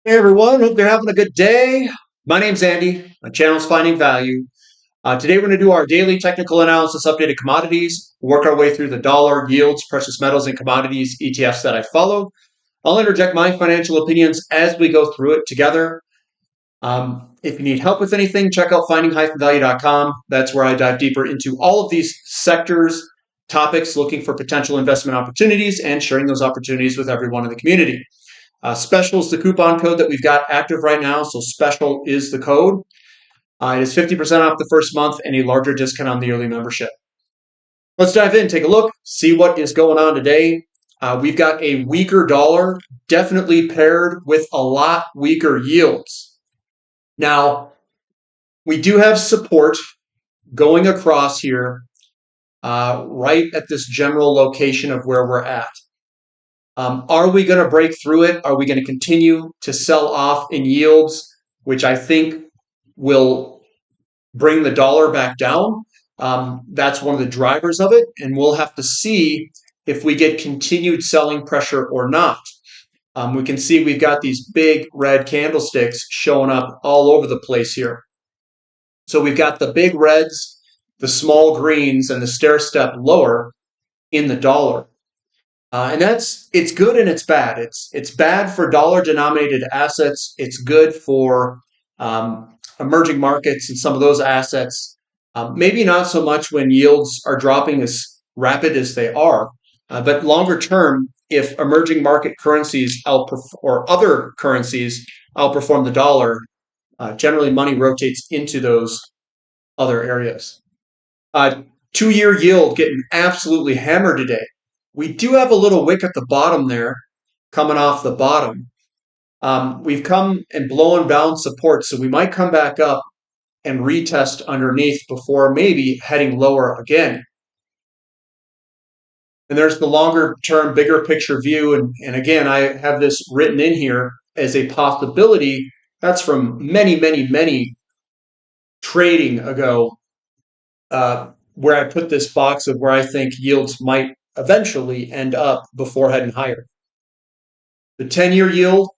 Hey everyone, hope you're having a good day. My name's Andy. My channel's Finding Value. Today we're going to do our daily technical analysis updated commodities, work our way through the dollar, yields, precious metals, and commodities ETFs that I follow. I'll interject my financial opinions as we go through it together. If you need help with anything, check out finding-value.com. That's where I dive deeper into all of these sectors, topics, looking for potential investment opportunities and sharing those opportunities with everyone in the community. Special is the coupon code that we've got active right now, so special is the code. It is 50% off the first month and a larger discount on the early membership. Let's dive in, take a look, see what is going on today. We've got a weaker dollar, definitely paired with a lot weaker yields. Now, we do have support going across here right at this general location of where we're at. Are we going to break through it? Are we going to continue to sell off in yields, which I think will bring the dollar back down? That's one of the drivers of it, and we'll have to see if we get continued selling pressure or not. We can see we've got these big red candlesticks showing up all over the place here. So we've got the big reds, the small greens, and the stair step lower in the dollar. And it's good and it's bad. It's bad for dollar-denominated assets. It's good for emerging markets and some of those assets. Maybe not so much when yields are dropping as rapid as they are, but longer term, if emerging market currencies or other currencies outperform the dollar, generally money rotates into those other areas. 2-year yield getting absolutely hammered today. We do have a little wick at the bottom there, coming off the bottom. We've come and blown down support, so we might come back up and retest underneath before maybe heading lower again. And there's the longer term, bigger picture view. And again, I have this written in here as a possibility. That's from many trading ago, where I put this box of where I think yields might eventually end up before heading higher. The 10-year yield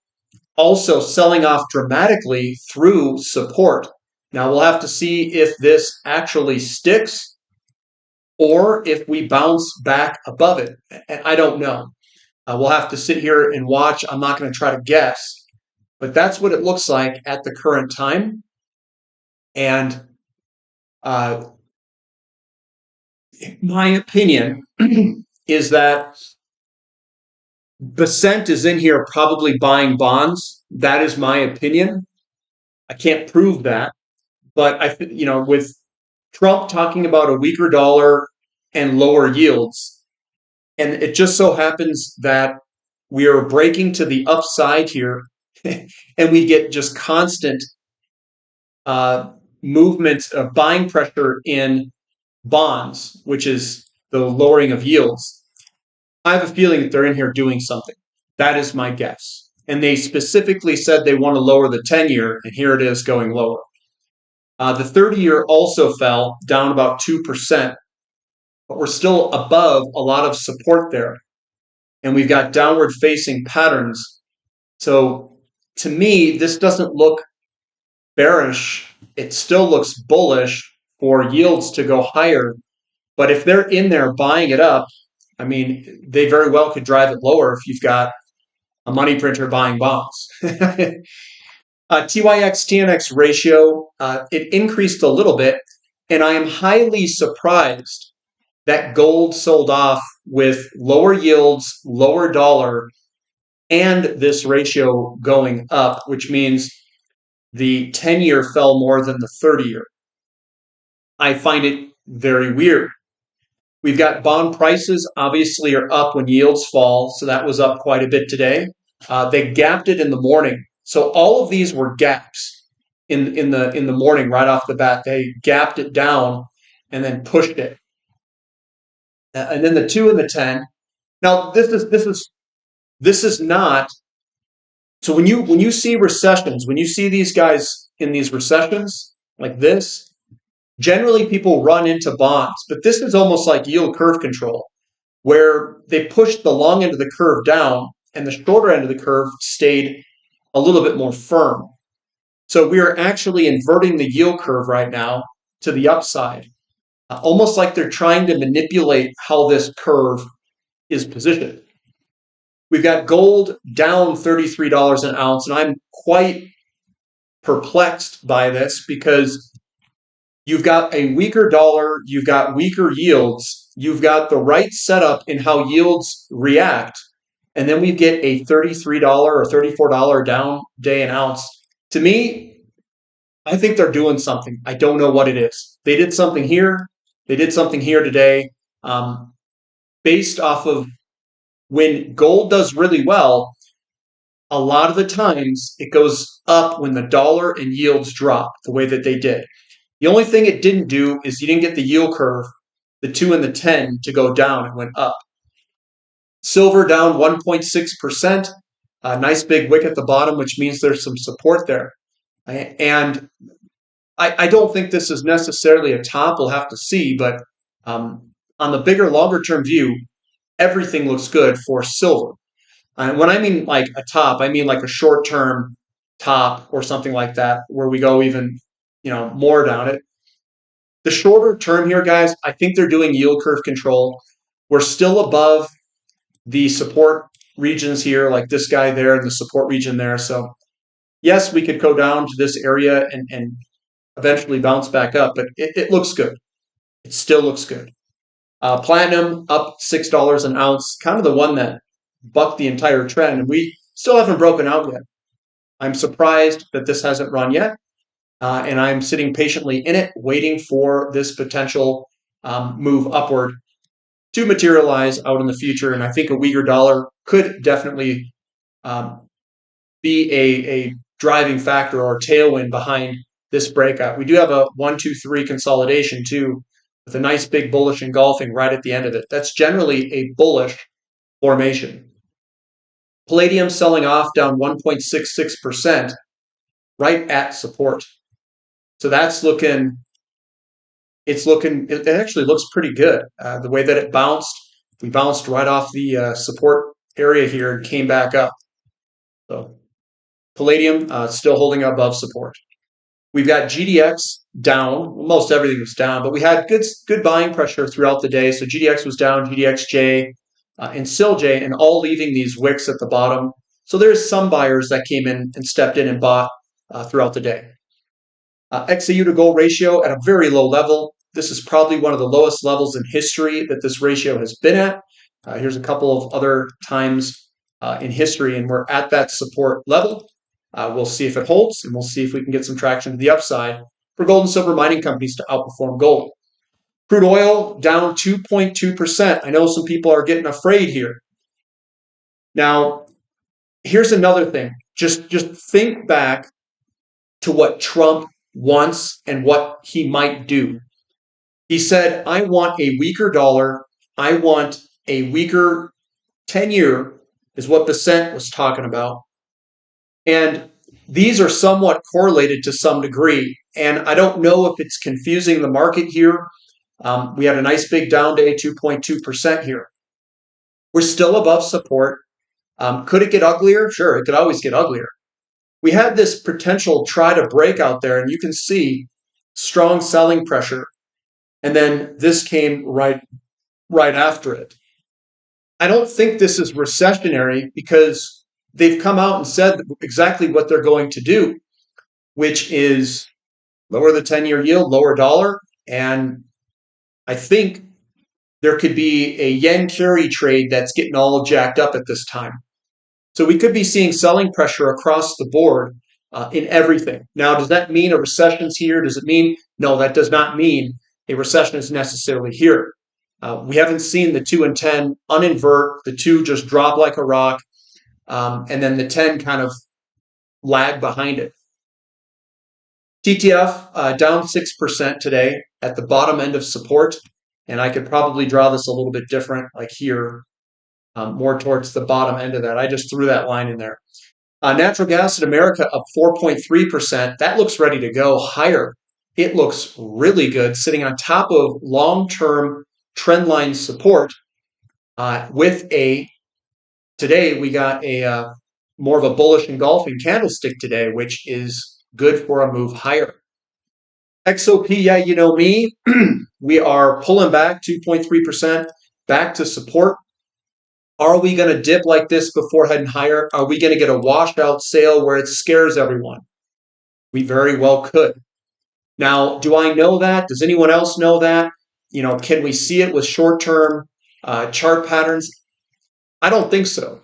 also selling off dramatically through support. Now we'll have to see if this actually sticks or if we bounce back above it. And I don't know. We'll have to sit here and watch. I'm not going to try to guess, but that's what it looks like at the current time. And my opinion is that Besant is in here probably buying bonds. That is my opinion. I can't prove that, but with Trump talking about a weaker dollar and lower yields, and it just so happens that we are breaking to the upside here, and we get just constant movement of buying pressure in bonds, which is the lowering of yields. I have a feeling that they're in here doing something. That is my guess. And they specifically said they want to lower the 10-year, and here it is going lower. The 30-year also fell down about 2%, but we're still above a lot of support there. And we've got downward facing patterns. So to me, this doesn't look bearish. It still looks bullish for yields to go higher. But if they're in there buying it up, I mean, they very well could drive it lower if you've got a money printer buying bonds. TYX TNX ratio, it increased a little bit, and I am highly surprised that gold sold off with lower yields, lower dollar, and this ratio going up, which means the 10-year fell more than the 30-year. I find it very weird. We've got bond prices obviously are up when yields fall, so that was up quite a bit today. They gapped it in the morning, so all of these were gaps in the morning right off the bat. They gapped it down and then pushed it, and then the 2 and the 10. Now this is not. So when you see recessions, when you see these guys in these recessions like this. Generally, people run into bonds, but this is almost like yield curve control, where they pushed the long end of the curve down and the shorter end of the curve stayed a little bit more firm. So we are actually inverting the yield curve right now to the upside, almost like they're trying to manipulate how this curve is positioned. We've got gold down $33 an ounce, and I'm quite perplexed by this because you've got a weaker dollar, you've got weaker yields, you've got the right setup in how yields react, and then we get a $33 or $34 down day an ounce. To me, I think they're doing something. I don't know what it is. They did something here. They did something here today. Based off of when gold does really well, a lot of the times it goes up when the dollar and yields drop the way that they did. The only thing it didn't do is you didn't get the yield curve, the 2 and the 10, to go down. It went up. Silver down 1.6%. A nice big wick at the bottom, which means there's some support there. And I don't think this is necessarily a top. We'll have to see. But on the bigger, longer term view, everything looks good for silver. And when I mean like a top, I mean like a short term top or something like that, where we go even more down it. The shorter term here, guys, I think they're doing yield curve control. We're still above the support regions here, like this guy there and the support region there. So yes, we could go down to this area and eventually bounce back up, but it looks good. It still looks good. Platinum up $6 an ounce, kind of the one that bucked the entire trend, and we still haven't broken out yet. I'm surprised that this hasn't run yet, and I'm sitting patiently in it, waiting for this potential move upward to materialize out in the future. And I think a weaker dollar could definitely be a driving factor or tailwind behind this breakout. We do have a 1, 2, 3 consolidation too, with a nice big bullish engulfing right at the end of it. That's generally a bullish formation. Palladium selling off down 1.66%, right at support. So that's looking, it actually looks pretty good. The way that it bounced, we bounced right off the support area here and came back up. So Palladium still holding above support. We've got GDX down. Well, most everything was down, but we had good buying pressure throughout the day. So GDX was down, GDXJ and SILJ, and all leaving these wicks at the bottom. So there's some buyers that came in and stepped in and bought throughout the day. XAU to gold ratio at a very low level. This is probably one of the lowest levels in history that this ratio has been at. Here's a couple of other times in history, and we're at that support level. We'll see if it holds, and we'll see if we can get some traction to the upside for gold and silver mining companies to outperform gold. Crude oil down 2.2%. I know some people are getting afraid here. Now, here's another thing. Just think back to what Trump wants and what he might do. He said, I want a weaker dollar. I want a weaker 10-year, is what Bessent was talking about. And these are somewhat correlated to some degree. And I don't know if it's confusing the market here. We had a nice big down day, 2.2% here. We're still above support. Could it get uglier? Sure, it could always get uglier. We had this potential try to break out there, and you can see strong selling pressure. And then this came right after it. I don't think this is recessionary because they've come out and said exactly what they're going to do, which is lower the 10-year yield, lower dollar, and I think there could be a yen carry trade that's getting all jacked up at this time. So we could be seeing selling pressure across the board in everything. Now, does that mean a recession's here? Does it mean? No, that does not mean a recession is necessarily here. We haven't seen the 2 and 10 uninvert, the 2 just drop like a rock, and then the 10 kind of lag behind it. TTF down 6% today at the bottom end of support, and I could probably draw this a little bit different, like here, more towards the bottom end of that. I just threw that line in there. Natural gas in America up 4.3%. That looks ready to go higher. It looks really good, sitting on top of long-term trendline support with today we got a more of a bullish engulfing candlestick today, which is good for a move higher. XOP, yeah, you know me. We are pulling back 2.3% back to support. Are we going to dip like this before heading higher? Are we going to get a washout sale where it scares everyone? We very well could. Now, do I know that? Does anyone else know that? Can we see it with short-term chart patterns? I don't think so.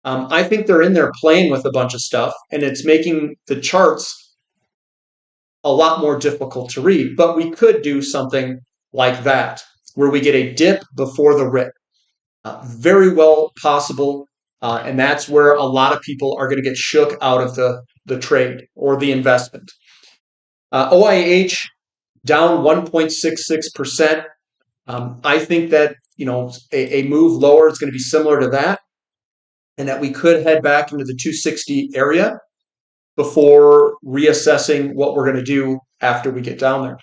I think they're in there playing with a bunch of stuff, and it's making the charts a lot more difficult to read. But we could do something like that, where we get a dip before the rip. Very well possible, and that's where a lot of people are going to get shook out of the trade or the investment. OIH down 1.66%. I think that a move lower is going to be similar to that, and that we could head back into the 260 area before reassessing what we're going to do after we get down there.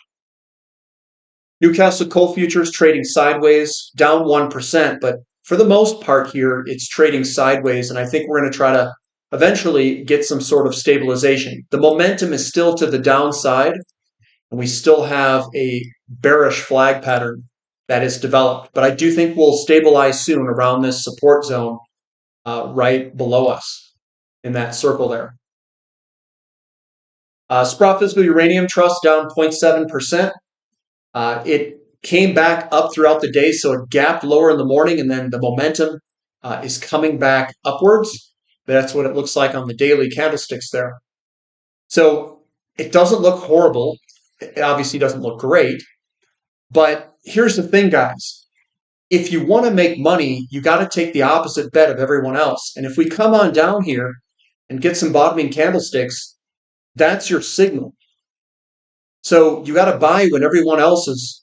Newcastle Coal Futures trading sideways, down 1%, but for the most part here, it's trading sideways, and I think we're going to try to eventually get some sort of stabilization. The momentum is still to the downside, and we still have a bearish flag pattern that is developed. But I do think we'll stabilize soon around this support zone right below us in that circle there. Sprott Physical Uranium Trust down 0.7%. It came back up throughout the day, so it gapped lower in the morning, and then the momentum is coming back upwards. That's what it looks like on the daily candlesticks there. So it doesn't look horrible. It obviously doesn't look great. But here's the thing, guys. If you want to make money, you got to take the opposite bet of everyone else. And if we come on down here and get some bottoming candlesticks, that's your signal. So you got to buy when everyone else has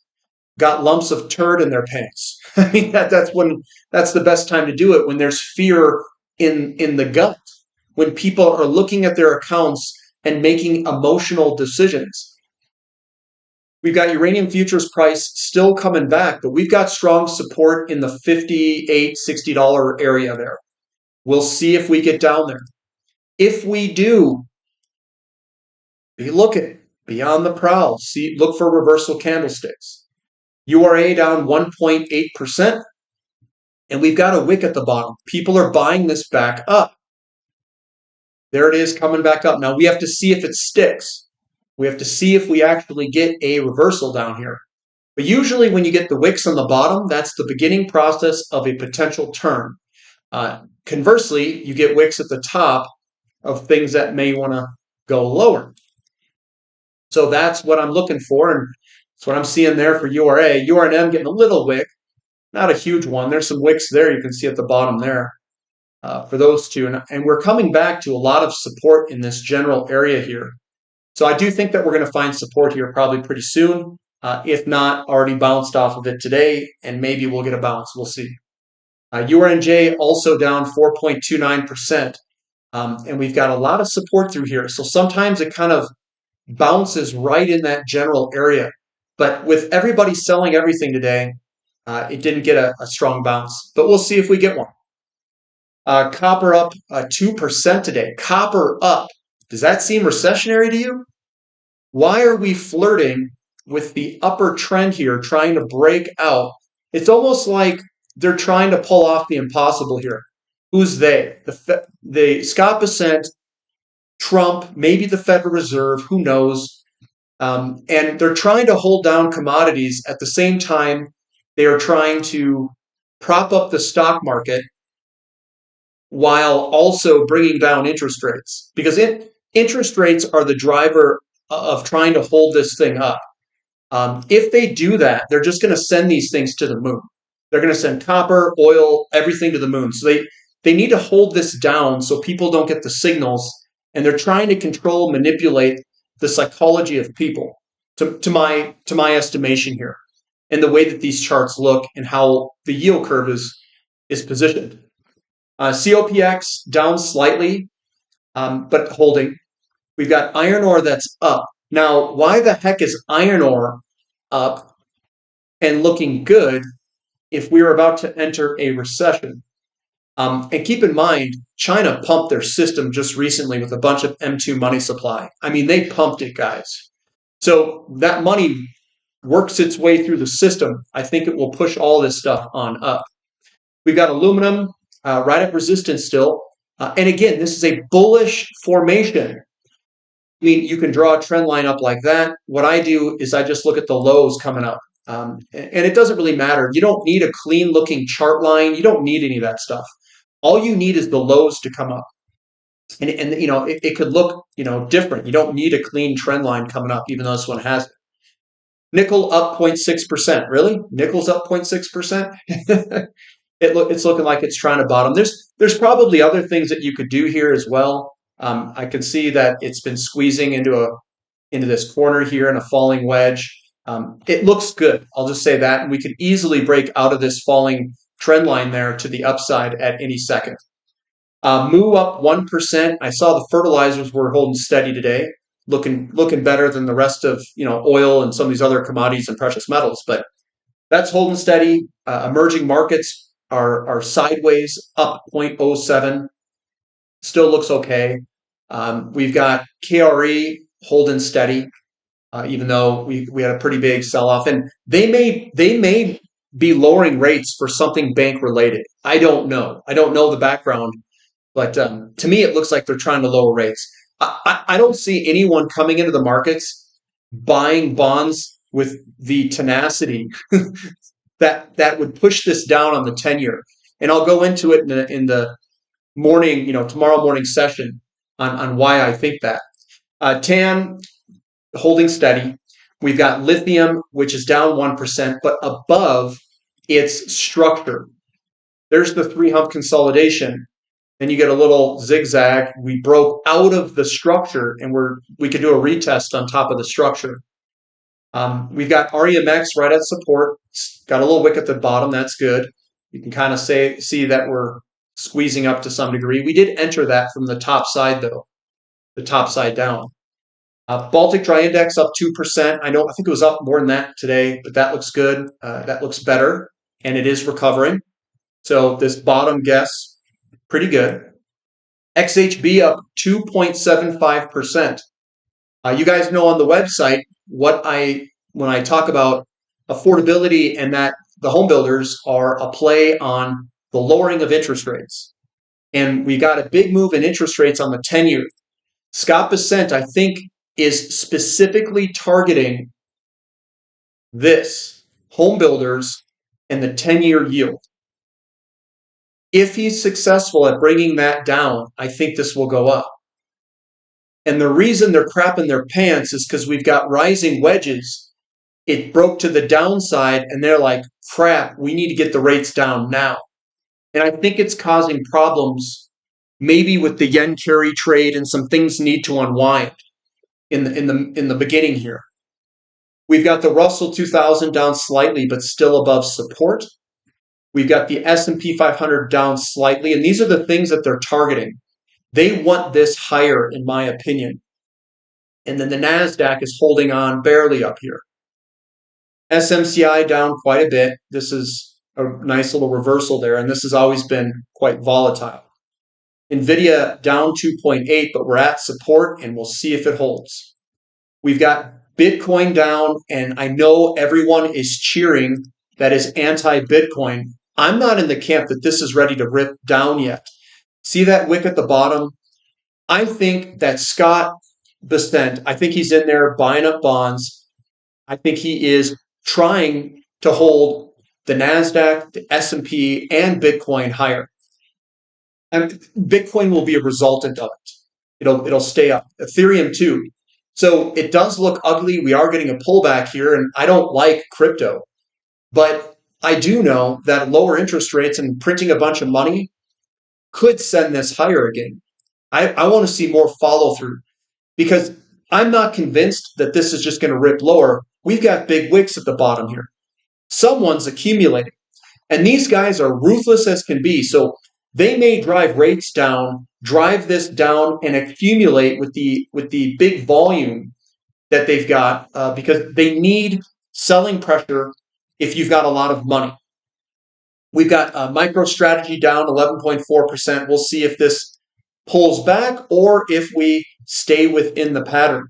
got lumps of turd in their pants. I mean, that's the best time to do it, when there's fear in the gut, when people are looking at their accounts and making emotional decisions. We've got uranium futures price still coming back, but we've got strong support in the $58, $60 area there. We'll see if we get down there. If we do, be looking, be on the prowl. Look for reversal candlesticks. URA down 1.8%, and we've got a wick at the bottom. People are buying this back up. There it is, coming back up. Now we have to see if it sticks. We have to see if we actually get a reversal down here. But usually when you get the wicks on the bottom, that's the beginning process of a potential turn. Conversely, you get wicks at the top of things that may want to go lower. So that's what I'm looking for, and that's what I'm seeing there for URA. URNM getting a little wick, not a huge one. There's some wicks there you can see at the bottom there for those two. And we're coming back to a lot of support in this general area here. So I do think that we're going to find support here probably pretty soon, if not already bounced off of it today, and maybe we'll get a bounce. We'll see. URNJ also down 4.29%, and we've got a lot of support through here. So sometimes it kind of bounces right in that general area. But with everybody selling everything today, it didn't get a strong bounce. But we'll see if we get one. Copper up 2% today. Copper up. Does that seem recessionary to you? Why are we flirting with the upper trend here, trying to break out? It's almost like they're trying to pull off the impossible here. Who's they? The Scott Bessent, Trump, maybe the Federal Reserve, who knows? And they're trying to hold down commodities. At the same time, they are trying to prop up the stock market while also bringing down interest rates. Because interest rates are the driver of trying to hold this thing up. If they do that, they're just going to send these things to the moon. They're going to send copper, oil, everything to the moon. So they need to hold this down so people don't get the signals. And they're trying to control, manipulate the psychology of people, to my estimation here, and the way that these charts look and how the yield curve is positioned. COPX down slightly, but holding. We've got iron ore that's up. Now, why the heck is iron ore up and looking good if we are about to enter a recession? And keep in mind, China pumped their system just recently with a bunch of M2 money supply. I mean, they pumped it, guys. So that money works its way through the system. I think it will push all this stuff on up. We've got aluminum right at resistance still. And again, this is a bullish formation. I mean, you can draw a trend line up like that. What I do is I just look at the lows coming up. And it doesn't really matter. You don't need a clean looking chart line. You don't need any of that stuff. All you need is the lows to come up. And you know, it could look, you know, different. You don't need a clean trend line coming up, even though this one has it. Nickel up 0.6%. Really? Nickel's up 0.6%? It's looking like it's trying to bottom. There's probably other things that you could do here as well. I can see that it's been squeezing into this corner here in a falling wedge. It looks good. I'll just say that. And we could easily break out of this falling trend line there to the upside at any second. Moo up 1%. I saw the fertilizers were holding steady today, looking better than the rest of, you know, oil and some of these other commodities and precious metals. But that's holding steady. Emerging markets are sideways, up 0.07. Still looks okay. We've got KRE holding steady, even though we had a pretty big sell-off. And they may be lowering rates for something bank related. I don't know. I don't know the background. But to me, it looks like they're trying to lower rates. I don't see anyone coming into the markets buying bonds with the tenacity that would push this down on the 10-year. And I'll go into it in the morning, you know, tomorrow morning session on why I think that. TAN holding steady. We've got lithium, which is down 1%, but above its structure. There's the three hump consolidation. Then you get a little zigzag. We broke out of the structure, and we could do a retest on top of the structure. We've got REMX right at support. It's got a little wick at the bottom. That's good. You can kind of see that we're squeezing up to some degree. We did enter that from the top side, though, the top side down. Baltic Dry Index up 2%. I think it was up more than that today, but that looks good. That looks better, and it is recovering. So this bottom guess, pretty good. XHB up 2.75%. You guys know on the website when I talk about affordability and that the home builders are a play on the lowering of interest rates. And we got a big move in interest rates on the 10-year. Scott Bessent, I think, is specifically targeting this, home builders and the 10-year yield. If he's successful at bringing that down, I think this will go up. And the reason they're crapping their pants is because we've got rising wedges. It broke to the downside, and they're like, crap, we need to get the rates down now. And I think it's causing problems maybe with the yen carry trade, and some things need to unwind in the beginning here. We've got the Russell 2000 down slightly, but still above support. We've got the S&P 500 down slightly, and these are the things that they're targeting. They want this higher, in my opinion. And then the NASDAQ is holding on barely up here. SMCI down quite a bit. This is a nice little reversal there, and this has always been quite volatile. NVIDIA down 2.8, but we're at support, and we'll see if it holds. We've got Bitcoin down, and I know everyone is cheering that is anti-Bitcoin. I'm not in the camp that this is ready to rip down yet. See that wick at the bottom? I think that Scott Bessent, I think he's in there buying up bonds. I think he is trying to hold the NASDAQ, the S&P, and Bitcoin higher. And Bitcoin will be a resultant of it. It'll stay up. Ethereum too. So it does look ugly. We are getting a pullback here, and I don't like crypto. But I do know that lower interest rates and printing a bunch of money could send this higher again. I want to see more follow through, because I'm not convinced that this is just going to rip lower. We've got big wicks at the bottom here. Someone's accumulating, and these guys are ruthless as can be. So they may drive rates down, drive this down, and accumulate with the big volume that they've got because they need selling pressure if you've got a lot of money. We've got MicroStrategy down 11.4%. We'll see if this pulls back or if we stay within the pattern.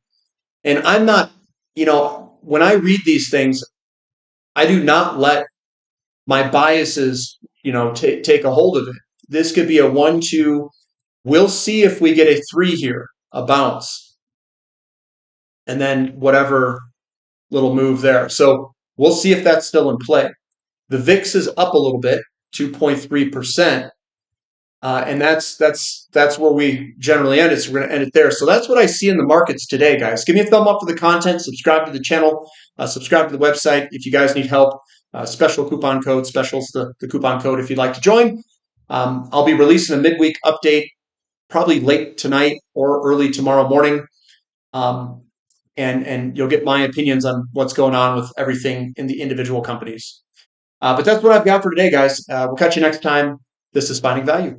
And I'm not, when I read these things, I do not let my biases, take a hold of it. This could be a 1-2. We'll see if we get a 3 here, a bounce, and then whatever little move there. So we'll see if that's still in play. The VIX is up a little bit, 2.3%. And that's where we generally end it. So we're going to end it there. So that's what I see in the markets today, guys. Give me a thumb up for the content. Subscribe to the channel. Subscribe to the website if you guys need help. Special coupon code, specials the coupon code if you'd like to join. I'll be releasing a midweek update probably late tonight or early tomorrow morning. And you'll get my opinions on what's going on with everything in the individual companies. But that's what I've got for today, guys. We'll catch you next time. This is Finding Value.